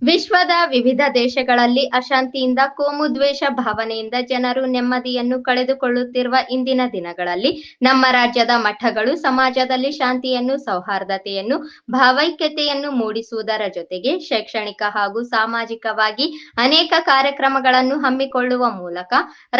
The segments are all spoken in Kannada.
ವಿಶ್ವದ ವಿವಿಧ ದೇಶಗಳಲ್ಲಿ ಅಶಾಂತಿಯಿಂದ ಕೋಮುದ್ವೇಷ ಭಾವನೆಯಿಂದ ಜನರು ನೆಮ್ಮದಿಯನ್ನು ಕಳೆದುಕೊಳ್ಳುತ್ತಿರುವ ಇಂದಿನ ದಿನಗಳಲ್ಲಿ ನಮ್ಮ ರಾಜ್ಯದ ಮಠಗಳು ಸಮಾಜದಲ್ಲಿ ಶಾಂತಿಯನ್ನು, ಸೌಹಾರ್ದತೆಯನ್ನು, ಭಾವೈಕ್ಯತೆಯನ್ನು ಮೂಡಿಸುವುದರ ಜೊತೆಗೆ ಶೈಕ್ಷಣಿಕ ಹಾಗೂ ಸಾಮಾಜಿಕವಾಗಿ ಅನೇಕ ಕಾರ್ಯಕ್ರಮಗಳನ್ನು ಹಮ್ಮಿಕೊಳ್ಳುವ ಮೂಲಕ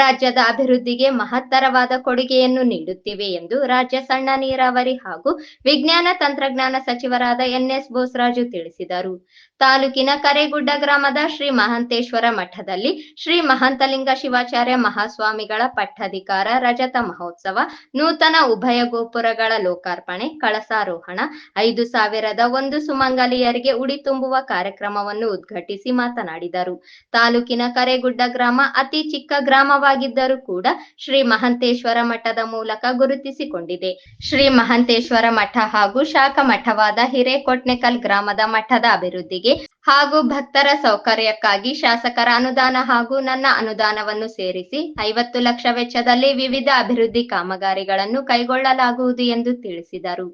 ರಾಜ್ಯದ ಅಭಿವೃದ್ಧಿಗೆ ಮಹತ್ತರವಾದ ಕೊಡುಗೆಯನ್ನು ನೀಡುತ್ತಿವೆ ಎಂದು ರಾಜ್ಯ ಸಣ್ಣ ನೀರಾವರಿ ಹಾಗೂ ವಿಜ್ಞಾನ ತಂತ್ರಜ್ಞಾನ ಸಚಿವರಾದ ಎನ್.ಎಸ್. ಬೋಸರಾಜು ತಿಳಿಸಿದರು. ತಾಲೂಕಿನ ಕರೇಗುಡ್ಡ ಗ್ರಾಮದ ಶ್ರೀ ಮಹಾಂತೇಶ್ವರ ಮಠದಲ್ಲಿ ಶ್ರೀ ಮಹಾಂತಲಿಂಗ ಶಿವಾಚಾರ್ಯ ಮಹಾಸ್ವಾಮಿಗಳ ಪಟ್ಟಾಧಿಕಾರ ರಜತ ಮಹೋತ್ಸವ, ನೂತನ ಉಭಯ ಗೋಪುರಗಳ ಲೋಕಾರ್ಪಣೆ, ಕಳಸಾರೋಹಣ, 5,001 ಸುಮಂಗಲಿಯರಿಗೆ ಉಡಿ ತುಂಬುವ ಕಾರ್ಯಕ್ರಮವನ್ನು ಉದ್ಘಾಟಿಸಿ ಮಾತನಾಡಿದರು. ತಾಲೂಕಿನ ಕರೇಗುಡ್ಡ ಗ್ರಾಮ ಅತಿ ಚಿಕ್ಕ ಗ್ರಾಮವಾಗಿದ್ದರೂ ಕೂಡ ಶ್ರೀ ಮಹಾಂತೇಶ್ವರ ಮಠದ ಮೂಲಕ ಗುರುತಿಸಿಕೊಂಡಿದೆ. ಶ್ರೀ ಮಹಾಂತೇಶ್ವರ ಮಠ ಹಾಗೂ ಶಾಖಾ ಮಠವಾದ ಹಿರೇಕೊಟ್ನೆಕಲ್ ಗ್ರಾಮದ ಮಠದ ಅಭಿವೃದ್ಧಿಗೆ ಹಾಗೂ ಭಕ್ತರ ಸೌಕರ್ಯಕ್ಕಾಗಿ ಶಾಸಕರ ಅನುದಾನ ಹಾಗೂ ನನ್ನ ಅನುದಾನವನ್ನು ಸೇರಿಸಿ 50 ಲಕ್ಷ ವೆಚ್ಚದಲ್ಲಿ ವಿವಿಧ ಅಭಿವೃದ್ಧಿ ಕಾಮಗಾರಿಗಳನ್ನು ಕೈಗೊಳ್ಳಲಾಗುವುದು ಎಂದು ತಿಳಿಸಿದರು.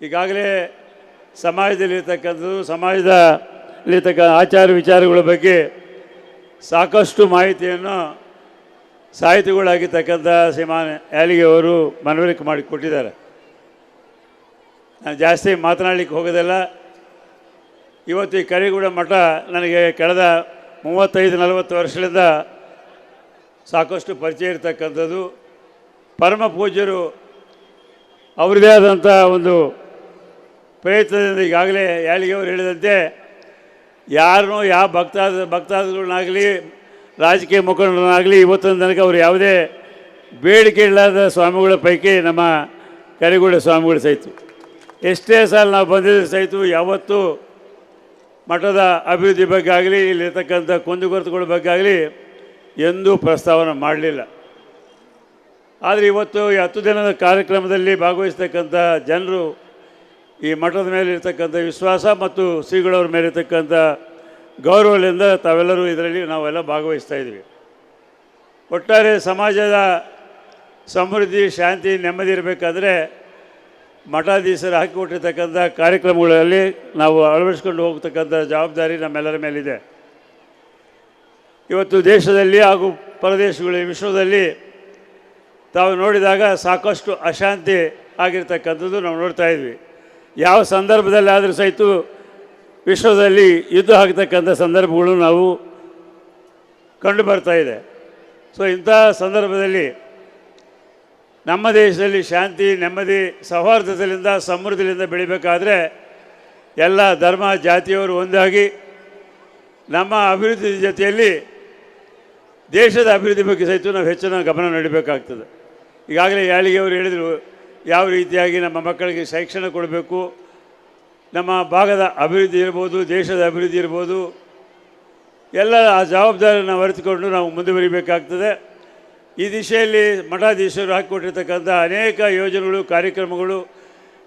ಈಗಾಗಲೇ ಸಮಾಜದಲ್ಲಿರ್ತಕ್ಕಂಥ ಆಚಾರ ವಿಚಾರಗಳ ಬಗ್ಗೆ ಸಾಕಷ್ಟು ಮಾಹಿತಿಯನ್ನು ಸಾಹಿತಿಗಳಾಗಿರ್ತಕ್ಕಂಥ ಶ್ರೀಮಾನ್ ಯಾಲಿಗೆ ಅವರು ಮನವರಿಕೆ ಮಾಡಿಕೊಟ್ಟಿದ್ದಾರೆ. ನಾನು ಜಾಸ್ತಿ ಮಾತನಾಡಲಿಕ್ಕೆ ಹೋಗೋದಿಲ್ಲ. ಇವತ್ತು ಈ ಕರೇಗುಡ್ಡ ಮಠ ನನಗೆ ಕಳೆದ 35-40 ವರ್ಷಗಳಿಂದ ಸಾಕಷ್ಟು ಪರಿಚಯ ಇರತಕ್ಕಂಥದ್ದು. ಪರಮ ಪೂಜ್ಯರು ಅವರದೇ ಆದಂಥ ಒಂದು ಪ್ರಯತ್ನದಿಂದ ಈಗಾಗಲೇ ಯಾಲಿಗೆ ಅವರು ಹೇಳಿದಂತೆ ಯಾರನ್ನೂ ಯಾವ ಭಕ್ತಾದಿಗಳನ್ನಾಗಲಿ ರಾಜಕೀಯ ಮುಖಂಡರನ್ನಾಗಲಿ ಇವತ್ತೊಂದು ತನಕ ಅವರು ಯಾವುದೇ ಬೇಡಿಕೆ ಇಲ್ಲದ ಸ್ವಾಮಿಗಳ ಪೈಕಿ ನಮ್ಮ ಕರೇಗುಡ್ಡ ಸ್ವಾಮಿಗಳು ಸಹಿತ ಎಷ್ಟೇ ಸಲ ನಾವು ಬಂದಿದ್ದ ಸಹಿತ ಯಾವತ್ತೂ ಮಠದ ಅಭಿವೃದ್ಧಿ ಬಗ್ಗೆ ಆಗಲಿ ಇಲ್ಲಿರ್ತಕ್ಕಂಥ ಕುಂದುಕೊರತೆಗಳ ಬಗ್ಗೆ ಆಗಲಿ ಎಂದೂ ಪ್ರಸ್ತಾವನೆ ಮಾಡಲಿಲ್ಲ. ಆದರೆ ಇವತ್ತು ಈ 10 ದಿನದ ಕಾರ್ಯಕ್ರಮದಲ್ಲಿ ಭಾಗವಹಿಸ್ತಕ್ಕಂಥ ಜನರು ಈ ಮಠದ ಮೇಲೆ ಇರ್ತಕ್ಕಂಥ ವಿಶ್ವಾಸ ಮತ್ತು ಶ್ರೀಗಳವ್ರ ಮೇಲೆ ಇರ್ತಕ್ಕಂಥ ಗೌರವದಿಂದ ತಾವೆಲ್ಲರೂ ಇದರಲ್ಲಿ ನಾವೆಲ್ಲ ಭಾಗವಹಿಸ್ತಾ ಇದ್ವಿ. ಒಟ್ಟಾರೆ ಸಮಾಜದ ಸಮೃದ್ಧಿ, ಶಾಂತಿ, ನೆಮ್ಮದಿ ಇರಬೇಕಾದ್ರೆ ಮಠಾಧೀಶರು ಹಾಕಿಕೊಟ್ಟಿರ್ತಕ್ಕಂಥ ಕಾರ್ಯಕ್ರಮಗಳಲ್ಲಿ ನಾವು ಅಳವಡಿಸ್ಕೊಂಡು ಹೋಗ್ತಕ್ಕಂಥ ಜವಾಬ್ದಾರಿ ನಮ್ಮೆಲ್ಲರ ಮೇಲಿದೆ. ಇವತ್ತು ದೇಶದಲ್ಲಿ ಹಾಗೂ ಪರದೇಶಗಳಲ್ಲಿ ವಿಶ್ವದಲ್ಲಿ ತಾವು ನೋಡಿದಾಗ ಸಾಕಷ್ಟು ಅಶಾಂತಿ ಆಗಿರ್ತಕ್ಕಂಥದ್ದು ನಾವು ನೋಡ್ತಾ ಇದ್ವಿ. ಯಾವ ಸಂದರ್ಭದಲ್ಲಿ ಆದರೂ ಸಹಿತ ವಿಶ್ವದಲ್ಲಿ ಯುದ್ಧ ಆಗ್ತಕ್ಕಂಥ ಸಂದರ್ಭಗಳು ನಾವು ಕಂಡು ಬರ್ತಾ ಇದೆ. ಸೊ ಇಂಥ ಸಂದರ್ಭದಲ್ಲಿ ನಮ್ಮ ದೇಶದಲ್ಲಿ ಶಾಂತಿ, ನೆಮ್ಮದಿ, ಸೌಹಾರ್ದತೆಯಿಂದ, ಸಮೃದ್ಧಿಯಿಂದ ಬೆಳಿಬೇಕಾದ್ರೆ ಎಲ್ಲ ಧರ್ಮ ಜಾತಿಯವರು ಒಂದಾಗಿ ನಮ್ಮ ಅಭಿವೃದ್ಧಿ ಜೊತೆಯಲ್ಲಿ ದೇಶದ ಅಭಿವೃದ್ಧಿ ಬಗ್ಗೆ ಸಹಿತ ನಾವು ಹೆಚ್ಚಿನ ಗಮನ ನೀಡಬೇಕಾಗ್ತದೆ. ಈಗಾಗಲೇ ಯಾಲಿಗೆ ಅವರು ಹೇಳಿದರು ಯಾವ ರೀತಿಯಾಗಿ ನಮ್ಮ ಮಕ್ಕಳಿಗೆ ಶಿಕ್ಷಣ ಕೊಡಬೇಕು, ನಮ್ಮ ಭಾಗದ ಅಭಿವೃದ್ಧಿ ಇರ್ಬೋದು, ದೇಶದ ಅಭಿವೃದ್ಧಿ ಇರ್ಬೋದು, ಎಲ್ಲ ಆ ಜವಾಬ್ದಾರಿಯನ್ನು ಅರಿತುಕೊಂಡು ನಾವು ಮುಂದುವರಿಬೇಕಾಗ್ತದೆ. ಈ ದಿಶೆಯಲ್ಲಿ ಮಠಾಧೀಶರು ಹಾಕಿಕೊಟ್ಟಿರ್ತಕ್ಕಂಥ ಅನೇಕ ಯೋಜನೆಗಳು, ಕಾರ್ಯಕ್ರಮಗಳು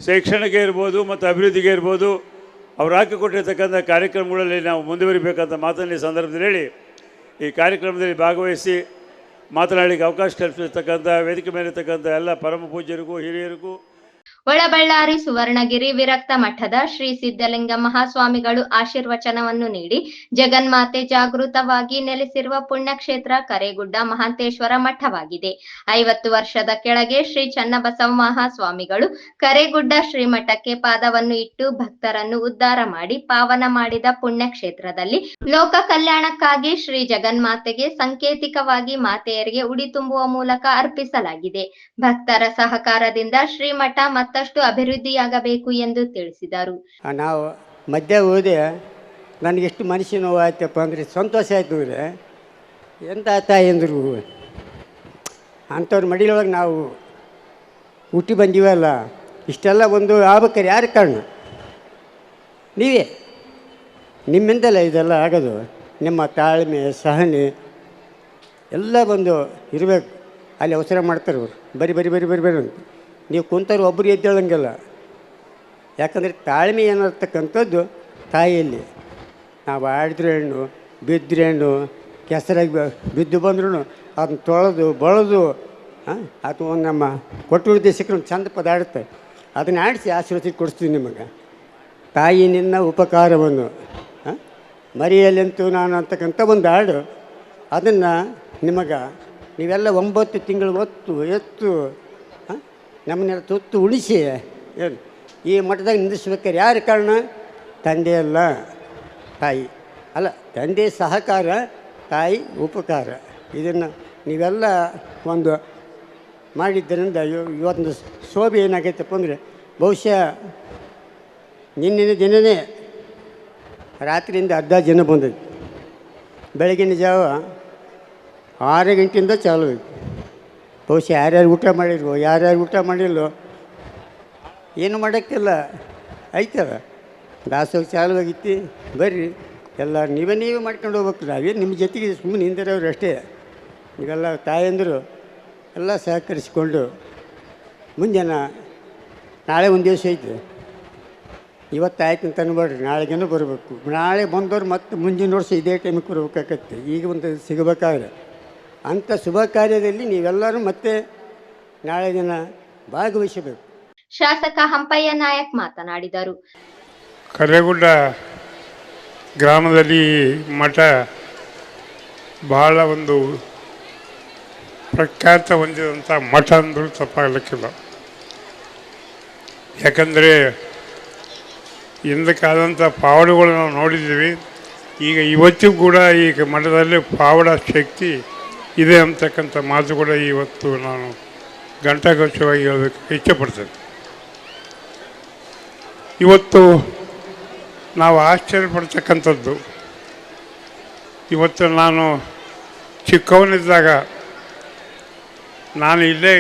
ಶೈಕ್ಷಣಿಕ ಇರ್ಬೋದು ಮತ್ತು ಅಭಿವೃದ್ಧಿಗೆ ಇರ್ಬೋದು, ಅವ್ರು ಹಾಕಿಕೊಟ್ಟಿರ್ತಕ್ಕಂಥ ಕಾರ್ಯಕ್ರಮಗಳಲ್ಲಿ ನಾವು ಮುಂದುವರಿಬೇಕಂತ ಮಾತನ್ನು ಈ ಸಂದರ್ಭದಲ್ಲಿ ಹೇಳಿ ಈ ಕಾರ್ಯಕ್ರಮದಲ್ಲಿ ಭಾಗವಹಿಸಿ ಮಾತನಾಡಲಿಕ್ಕೆ ಅವಕಾಶ ಕಲ್ಪಿಸಿರ್ತಕ್ಕಂಥ ವೇದಿಕೆ ಮೇಲಿರ್ತಕ್ಕಂಥ ಎಲ್ಲ ಪರಮ ಪೂಜ್ಯರಿಗೂ ಹಿರಿಯರಿಗೂ ಒಳಬಳ್ಳಾರಿ ಸುವರ್ಣಗಿರಿ ವಿರಕ್ತ ಮಠದ ಶ್ರೀ ಸಿದ್ಧಲಿಂಗ ಮಹಾಸ್ವಾಮಿಗಳು ಆಶೀರ್ವಚನವನ್ನು ನೀಡಿ ಜಗನ್ಮಾತೆ ಜಾಗೃತವಾಗಿ ನೆಲೆಸಿರುವ ಪುಣ್ಯಕ್ಷೇತ್ರ ಕರೇಗುಡ್ಡ ಮಹಾಂತೇಶ್ವರ ಮಠವಾಗಿದೆ. 50 ವರ್ಷದ ಕೆಳಗೆ ಶ್ರೀ ಚನ್ನಬಸವ ಮಹಾಸ್ವಾಮಿಗಳು ಕರೇಗುಡ್ಡ ಶ್ರೀಮಠಕ್ಕೆ ಪಾದವನ್ನು ಇಟ್ಟು ಭಕ್ತರನ್ನು ಉದ್ಧಾರ ಮಾಡಿ ಪಾವನ ಮಾಡಿದ ಪುಣ್ಯಕ್ಷೇತ್ರದಲ್ಲಿ ಲೋಕ ಕಲ್ಯಾಣಕ್ಕಾಗಿ ಶ್ರೀ ಜಗನ್ಮಾತೆಗೆ ಸಾಂಕೇತಿಕವಾಗಿ ಮಾತೆಯರಿಗೆ ಉಡಿ ತುಂಬುವ ಮೂಲಕ ಅರ್ಪಿಸಲಾಗಿದೆ. ಭಕ್ತರ ಸಹಕಾರದಿಂದ ಶ್ರೀಮಠ ಮತ್ತಷ್ಟು ಅಭಿವೃದ್ಧಿಯಾಗಬೇಕು ಎಂದು ತಿಳಿಸಿದರು. ನಾವು ಮಧ್ಯ ಓದಿ ನನಗೆ ಎಷ್ಟು ಮನಸ್ಸಿನ ನೋವು ಆಯ್ತಪ್ಪ ಅಂದರೆ ಸಂತೋಷ ಆಯ್ತು. ಅಂದರೆ ಎಂಥ ತಾಯಂದರು ಅಂಥವ್ರ ಮಡಿಲೊಳಗೆ ನಾವು ಹುಟ್ಟಿ ಬಂದೀವಲ್ಲ, ಇಷ್ಟೆಲ್ಲ ಒಂದು ಆಗ್ಬೇಕಾರೆ ಯಾರ ಕಾರಣ? ನೀವೇ, ನಿಮ್ಮಿಂದಲ್ಲ ಇದೆಲ್ಲ ಆಗೋದು. ನಿಮ್ಮ ತಾಳ್ಮೆ, ಸಹನೆ ಎಲ್ಲ ಬಂದು ಇರಬೇಕು. ಅಲ್ಲಿ ಅವಸರ ಮಾಡ್ತಾರೆ ಅವರು, ಬರಿ ಅಂತ. ನೀವು ಕುಂತರು ಒಬ್ಬರು ಎದ್ದೇಳಂಗಿಲ್ಲ. ಯಾಕಂದರೆ ತಾಳ್ಮೆ ಏನಿರ್ತಕ್ಕಂಥದ್ದು ತಾಯಿಯಲ್ಲಿ. ನಾವು ಆಡಿದ್ರೆ ಹೆಣ್ಣು, ಬಿದ್ದರೆ ಹೆಣ್ಣು, ಕೆಸರಾಗಿ ಬಿದ್ದು ಬಂದ್ರೂ ಅದನ್ನ ತೊಳೆದು ಬಳದು ಅಥವಾ ಒಂದು ನಮ್ಮ ಕೊಟ್ಟೂರು ದೇಶಕ್ಕೆ ಒಂದು ಚಂದ ಪದ ಆಡುತ್ತೆ, ಅದನ್ನು ಆಡಿಸಿ ಆಶೀರ್ವದಿಸಿ ಕೊಡಿಸ್ತೀವಿ ನಿಮಗೆ. ತಾಯಿ ನಿನ್ನ ಉಪಕಾರವನ್ನು ಮರಿಯಲ್ಲಂತೂ ನಾನು ಅಂತಕ್ಕಂಥ ಒಂದು ಹಾಡು, ಅದನ್ನು ನಿಮಗೆ ನೀವೆಲ್ಲ 9 ತಿಂಗಳು ಎತ್ತು ನಮ್ಮನ್ನೆಲ್ಲ ತುತ್ತು ಉಳಿಸಿ ಏನು ಈ ಮಠದಾಗ ನಿಲ್ಲಿಸ್ಬೇಕಾದ್ರೆ ಯಾರು ಕಾರಣ? ತಂದೆ ಅಲ್ಲ, ತಾಯಿ ಅಲ್ಲ, ತಂದೆ ಸಹಕಾರ, ತಾಯಿ ಉಪಕಾರ. ಇದನ್ನು ನೀವೆಲ್ಲ ಒಂದು ಮಾಡಿದ್ದರಿಂದ ಇವತ್ತು ಶೋಭೆ ಏನಾಗೈತಪ್ಪ ಅಂದರೆ, ಬಹುಶಃ ನಿನ್ನೆ ದಿನವೇ ರಾತ್ರಿಯಿಂದ ಅರ್ಧ ಜನ ಬಂದದ್ದು. ಬೆಳಗಿನ ಜಾವ 6 ಗಂಟೆಯಿಂದ ಚಾಲು ಐತಿ. ಬಹುಶಃ ಯಾರ್ಯಾರು ಊಟ ಮಾಡಿಲ್ವೋ, ಯಾರ್ಯಾರು ಊಟ ಮಾಡಿಲ್ವೋ ಏನು ಮಾಡೋಕ್ಕಿಲ್ಲ, ಐತದ ದಾಸೋಗ ಚಾಲು ಆಗೈತಿ. ಬರ್ರಿ ಎಲ್ಲ ನೀವೇ ಮಾಡ್ಕೊಂಡು ಹೋಗ್ಬೇಕು. ನಾವೇನು ನಿಮ್ಮ ಜೊತೆಗೆ ಸುಮ್ಮನೆ ಹಿಂದಿರೋರು ಅಷ್ಟೇ. ನೀವೆಲ್ಲ ತಾಯಂದರು ಎಲ್ಲ ಸಹಕರಿಸಿಕೊಂಡು ಮುಂಜಾನೆ ನಾಳೆ ಒಂದು ದಿವಸ ಐತೆ, ಇವತ್ತು ಆಯ್ತು ಅಂತ ಅನ್ಬೇಡ್ರಿ, ನಾಳೆಗೇನೂ ಬರಬೇಕು. ನಾಳೆ ಬಂದವ್ರು ಮತ್ತೆ ಮುಂದಿನ ವರ್ಷ ಇದೇ ಟೈಮಿಗೆ ಬರಬೇಕಾಗತ್ತೆ. ಈಗ ಒಂದು ಸಿಗಬೇಕಾದ್ರೆ ಅಂಥ ಶುಭ ಕಾರ್ಯದಲ್ಲಿ ನೀವೆಲ್ಲರೂ ಮತ್ತೆ ನಾಳೆ ದಿನ ಭಾಗವಹಿಸಬೇಕು. ಶಾಸಕ ಹಂಪಯ್ಯ ನಾಯಕ್ ಮಾತನಾಡಿದರು. ಕರೇಗುಡ್ಡ ಗ್ರಾಮದಲ್ಲಿ ಮಠ ಬಹಳ ಒಂದು ಪ್ರಖ್ಯಾತ ಹೊಂದಿದಂಥ ಮಠ ಅಂದರೂ ತಪ್ಪಾಗಲಿಕ್ಕಿಲ್ಲ. ಯಾಕಂದರೆ ಹಿಂದಕ್ಕಾದಂಥ ಪಾವಡಗಳು ನಾವು ನೋಡಿದ್ದೀವಿ. ಈಗ ಇವತ್ತಿಗೂ ಕೂಡ ಈಗ ಮಠದಲ್ಲಿ ಪಾವಡ ಶಕ್ತಿ ಇದೆ ಅಂತಕ್ಕಂಥ ಮಾತು ಕೂಡ ಇವತ್ತು ನಾನು ಘಂಟಾಘೋಷವಾಗಿ ಹೇಳಬೇಕು ಇಚ್ಛೆಪಡ್ತೇನೆ. ಇವತ್ತು ನಾವು ಆಶ್ಚರ್ಯಪಡ್ತಕ್ಕಂಥದ್ದು, ಇವತ್ತು ನಾನು ಚಿಕ್ಕವನಿದ್ದಾಗ ನಾನು ಇಲ್ಲೇ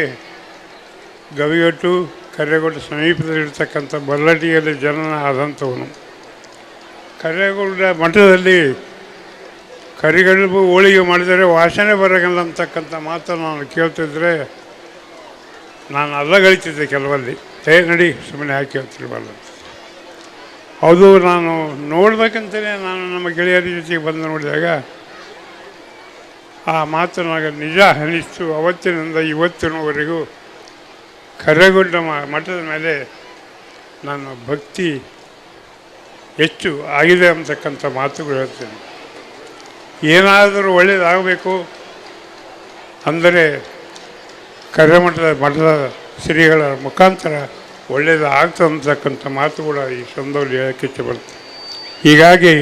ಗವಿಗಟ್ಟು ಕರೇಗುಡ್ಡ ಸಮೀಪದಲ್ಲಿರ್ತಕ್ಕಂಥ ಬಲ್ಲಟಿಯಲ್ಲಿ ಜನನ ಆದಂಥವನು. ಕರೇಗುಡ್ಡ ಮಠದಲ್ಲಿ ಕರಿಗಡುಬು ಹೋಳಿಗೆ ಮಾಡಿದರೆ ವಾಸನೆ ಬರಗಲ್ಲ ಅಂತಕ್ಕಂಥ ಮಾತನ್ನು ನಾನು ಕೇಳ್ತಿದ್ರೆ ನಾನು ಅಲ್ಲಗಳಿತಿದ್ದೆ ಕೆಲವಲ್ಲಿ. ನಡಿ ಸುಮ್ಮನೆ ಹಾಕಿ ಹೇಳ್ತಿರ್ಬಲ್ಲ. ಅದು ನಾನು ನೋಡ್ಬೇಕಂತಲೇ ನಾನು ನಮ್ಮ ಗೆಳೆಯರ ಜೊತೆಗೆ ಬಂದು ನೋಡಿದಾಗ ಆ ಮಾತು ನನಗೆ ನಿಜ ಅನ್ನಿಸ್ತು. ಅವತ್ತಿನಿಂದ ಇವತ್ತಿನವರೆಗೂ ಕರೇಗುಡ್ಡ ಮಠದ ಮೇಲೆ ನನ್ನ ಭಕ್ತಿ ಹೆಚ್ಚು ಆಗಿದೆ ಅಂತಕ್ಕಂಥ ಮಾತುಗಳು ಹೇಳ್ತೇನೆ. ಏನಾದರೂ ಒಳ್ಳೆಯದಾಗಬೇಕು ಅಂದರೆ ಮಠದ ಶ್ರೀಗಳ ಮುಖಾಂತರ ಒಳ್ಳೆಯದು ಆಗ್ತದೆ ಅಂತಕ್ಕಂಥ ಮಾತು ಕೂಡ ಈ ಸಂದರ್ಭದಲ್ಲಿ ಹೇಳೋಕ್ಕೆ ಇಚ್ಛೆ ಬರ್ತದೆ. ಹೀಗಾಗಿ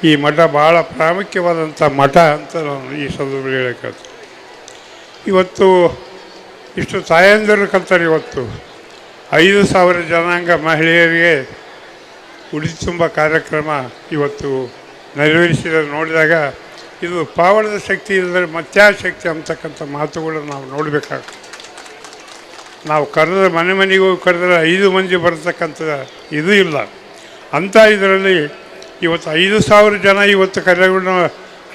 ಈ ಮಠ ಭಾಳ ಪ್ರಾಮುಖ್ಯವಾದಂಥ ಮಠ ಅಂತ ನಾನು ಈ ಸಂದರ್ಭದಲ್ಲಿ ಹೇಳೋಕ್ಕೆ. ಇವತ್ತು ಇಷ್ಟು ತಾಯಂದಿರು ಕಲ್ತಾರೆ. ಇವತ್ತು 5,000 ಜನಾಂಗ ಮಹಿಳೆಯರಿಗೆ ಉಡಿ ತುಂಬ ಕಾರ್ಯಕ್ರಮ ಇವತ್ತು ನೆರವೇರಿಸಿದ ನೋಡಿದಾಗ ಇದು ಪಾವಳದ ಶಕ್ತಿ ಇಲ್ಲದ್ರೆ ಮತ್ಯಾ ಶಕ್ತಿ ಅಂತಕ್ಕಂಥ ಮಾತುಗಳು ನಾವು ನೋಡಬೇಕಾಗ್ತದೆ. ನಾವು ಕರೆದ್ರೆ ಮನೆಗೂ ಕರೆದ್ರೆ 5 ಮಂದಿ ಬರ್ತಕ್ಕಂಥ ಇದು ಇಲ್ಲ. ಅಂಥ ಇದರಲ್ಲಿ ಇವತ್ತು 5,000 ಜನ ಇವತ್ತು ಕರೇಗುಡ್ಡ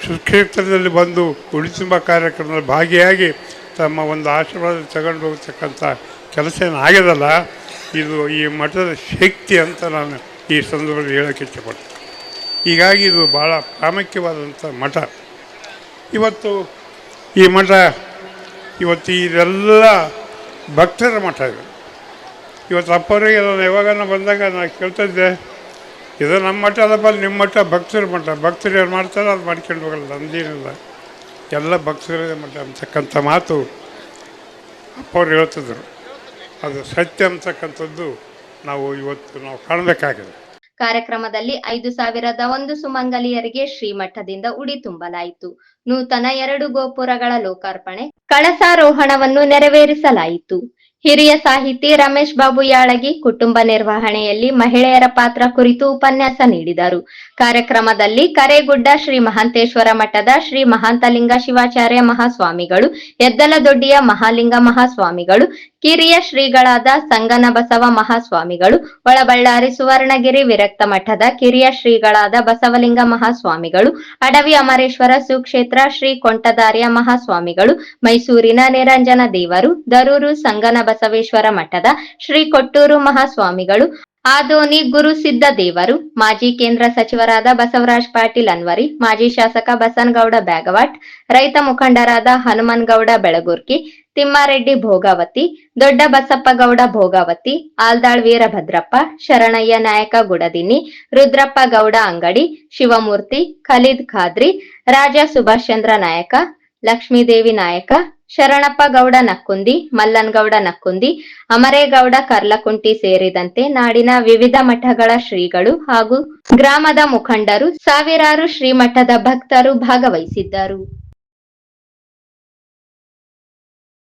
ಸುಕ್ಷೇತ್ರದಲ್ಲಿ ಬಂದು ಉಡಿ ತುಂಬ ಕಾರ್ಯಕ್ರಮದಲ್ಲಿ ಭಾಗಿಯಾಗಿ ತಮ್ಮ ಒಂದು ಆಶೀರ್ವಾದ ತಗೊಂಡು ಹೋಗ್ತಕ್ಕಂಥ ಕೆಲಸ ಏನಾಗ್ಯದಲ್ಲ, ಇದು ಈ ಮಠದ ಶಕ್ತಿ ಅಂತ ನಾನು ಈ ಸಂದರ್ಭದಲ್ಲಿ ಹೇಳೋಕ್ಕೆ ಇಷ್ಟಪಡ್ತೀನಿ. ಹೀಗಾಗಿ ಇದು ಭಾಳ ಪ್ರಾಮುಖ್ಯವಾದಂಥ ಮಠ. ಇವತ್ತು ಈ ಮಠ ಇವತ್ತು ಇದೆಲ್ಲ ಭಕ್ತರ ಮಠ ಇದು. ಇವತ್ತು ಅಪ್ಪವರಿಗೆ ನಾನು ಯಾವಾಗ ಬಂದಾಗ ನಾನು ಕೇಳ್ತಿದ್ದೆ, ಇದು ನಮ್ಮ ಮಠ ಅಲ್ಲಪ್ಪ, ನಿಮ್ಮ ಮಠ ಭಕ್ತರ ಮಠ. ಭಕ್ತರು ಏನು ಮಾಡ್ತಾರೆ ಅದು ಮಾಡ್ಕೊಂಡು ಹೋಗಲ್ಲ, ನಮ್ದೇನಿಲ್ಲ, ಎಲ್ಲ ಭಕ್ತರೇ ಮಠ ಅಂತಕ್ಕಂಥ ಮಾತು ಅಪ್ಪವ್ರು ಹೇಳ್ತಿದ್ರು. ಅದು ಸತ್ಯ ಅಂತಕ್ಕಂಥದ್ದು ನಾವು ಕಾಣಬೇಕಾಗಿದೆ. ಕಾರ್ಯಕ್ರಮದಲ್ಲಿ 5,001 ಸುಮಂಗಲಿಯರಿಗೆ ಶ್ರೀಮಠದಿಂದ ಉಡಿ ತುಂಬಲಾಯಿತು. ನೂತನ 2 ಗೋಪುರಗಳ ಲೋಕಾರ್ಪಣೆ, ಕಳಸಾರೋಹಣವನ್ನು ನೆರವೇರಿಸಲಾಯಿತು. ಹಿರಿಯ ಸಾಹಿತಿ ರಮೇಶ್ ಬಾಬು ಯಾಳಗಿ ಕುಟುಂಬ ನಿರ್ವಹಣೆಯಲ್ಲಿ ಮಹಿಳೆಯರ ಪಾತ್ರ ಕುರಿತು ಉಪನ್ಯಾಸ ನೀಡಿದರು. ಕಾರ್ಯಕ್ರಮದಲ್ಲಿ ಕರೇಗುಡ್ಡ ಶ್ರೀ ಮಹಾಂತೇಶ್ವರ ಮಠದ ಶ್ರೀ ಮಹಾಂತಲಿಂಗ ಶಿವಾಚಾರ್ಯ ಮಹಾಸ್ವಾಮಿಗಳು, ಯದ್ದಲದೊಡ್ಡಿಯ ಮಹಾಲಿಂಗ ಮಹಾಸ್ವಾಮಿಗಳು, ಕಿರಿಯ ಶ್ರೀಗಳಾದ ಸಂಗನ ಬಸವ ಮಹಾಸ್ವಾಮಿಗಳು, ಒಳಬಳ್ಳಾರಿ ಸುವರ್ಣಗಿರಿ ವಿರಕ್ತ ಮಠದ ಕಿರಿಯ ಶ್ರೀಗಳಾದ ಬಸವಲಿಂಗ ಮಹಾಸ್ವಾಮಿಗಳು, ಅಡವಿ ಅಮರೇಶ್ವರ ಸುಕ್ಷೇತ್ರ ಶ್ರೀ ಕೊಂಟದಾರ್ಯ ಮಹಾಸ್ವಾಮಿಗಳು, ಮೈಸೂರಿನ ನಿರಂಜನ ದೇವರು, ದರೂರು ಸಂಗನ ಬಸವೇಶ್ವರ ಮಠದ ಶ್ರೀ ಕೊಟ್ಟೂರು ಮಹಾಸ್ವಾಮಿಗಳು, ಆದೋನಿ ಗುರುಸಿದ್ದ ದೇವರು, ಮಾಜಿ ಕೇಂದ್ರ ಸಚಿವರಾದ ಬಸವರಾಜ್ ಪಾಟೀಲ್ ಅನ್ವರಿ, ಮಾಜಿ ಶಾಸಕ ಬಸನಗೌಡ ಬ್ಯಾಗವಾಟ್, ರೈತ ಮುಖಂಡರಾದ ಹನುಮನಗೌಡ ಬೆಳಗುರ್ಕಿ, ತಿಮ್ಮಾರೆಡ್ಡಿ ಭೋಗಾವತಿ, ದೊಡ್ಡ ಬಸಪ್ಪಗೌಡ ಭೋಗಾವತಿ, ಆಲ್ದಾಳ್ ವೀರಭದ್ರಪ್ಪ, ಶರಣಯ್ಯ ನಾಯಕ ಗುಡದಿನ್ನಿ, ರುದ್ರಪ್ಪ ಗೌಡ ಅಂಗಡಿ, ಶಿವಮೂರ್ತಿ, ಖಲೀದ್ ಖಾದ್ರಿ, ರಾಜ ಸುಭಾಷ್ ಚಂದ್ರ ನಾಯಕ, ಲಕ್ಷ್ಮೀದೇವಿ ನಾಯಕ, ಶರಣಪ್ಪ ಗೌಡ ನಕ್ಕುಂದಿ, ಮಲ್ಲನಗೌಡ ನಕ್ಕುಂದಿ, ಅಮರೇಗೌಡ ಕರ್ಲಕುಂಟಿ ಸೇರಿದಂತೆ ನಾಡಿನ ವಿವಿಧ ಮಠಗಳ ಶ್ರೀಗಳು ಹಾಗೂ ಗ್ರಾಮದ ಮುಖಂಡರು, ಸಾವಿರಾರು ಶ್ರೀಮಠದ ಭಕ್ತರು ಭಾಗವಹಿಸಿದ್ದರು.